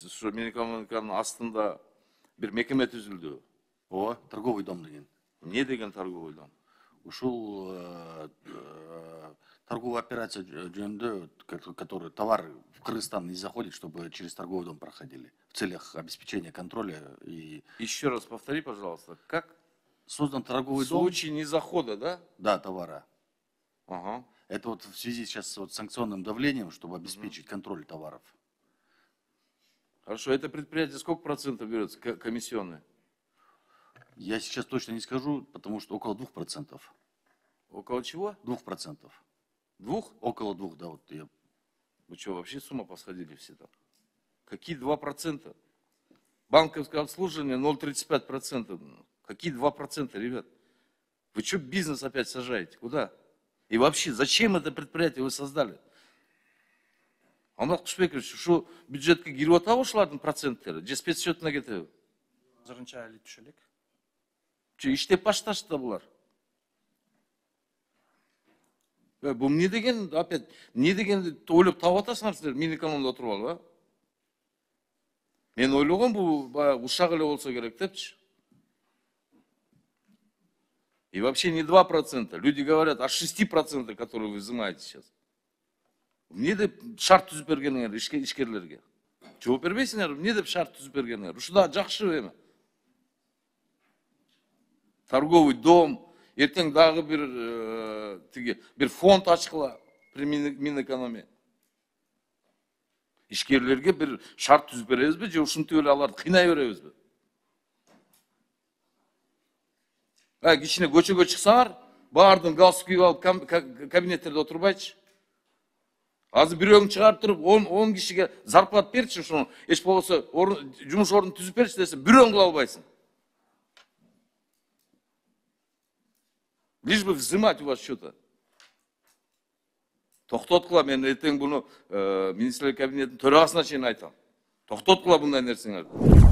Şu Минэкономиканын астында bir мекеме түзүлдү. Ооба, торговый дом деген. Не деген торговый дом? Ушул торговая операция жөнүндө, который товар в Кыргызстан не заходит, чтобы через торговый дом проходили в целях обеспечения контроля и... Еще раз повтори, пожалуйста, как? Создан торговый В дом... случае не захода, да? Да, товара. Ага. Это вот в связи сейчас с санкционным давлением, чтобы обеспечить контроль товаров. Хорошо, это предприятие сколько процентов берется комиссионные? Я сейчас точно не скажу, потому что около 2%. Около чего? 2%. 2? Около 2, да, вот я... Вы что, вообще с ума посходили все там? Какие 2%? Банковское обслуживание 0,35%. Какие 2%, ребят? Вы что бизнес опять сажаете? Куда? И вообще, зачем это предприятие вы создали? Ана Кушбекович, что бюджетке кирип атабы ушулардын проценттери? Же спецсчетуна кетеби? Азырынча али түшө элек. Че иштеп башташты да булар. Бул эмне деген, опять, эмне дегенди ойлоп таап атасыңар силер, Минэкономдо отуруп алып, а? Мен ойлогом бул баягы ушак эле болсо керек депчи. И вообще не 2%. Люди говорят о 6%, которые вы взимаете сейчас. Эмне деп шарт түзүп бергениңер ишкерлерге? Жооп бербейсиңер, эмне деп шарт түзүп бергениңер? Ушу да жакшы эми. Торговый дом, эртең дагы бир фонд ачкыла при Минэкономии. Ишкерлерге бир шарт түзүп беребизби, же ушинтип эле аларды кыйнай беребизби? Кичине көчөгө чыксаңар, баардын галстук кийип алып кабинеттерде отурбайчы. Азыр бирөөң чыгарып туруп 10 кишиге зарплат берчи, ошону эч болбосо жумуш ордун түзүп берчи десе, бирөөң кыла албайсың. Лишь бы взимать у вас что-то. Токтоткула, мен эртең буну министрлер кабинетинин төрагасына чейин айтам. Токтоткула мындай нерсеңерди.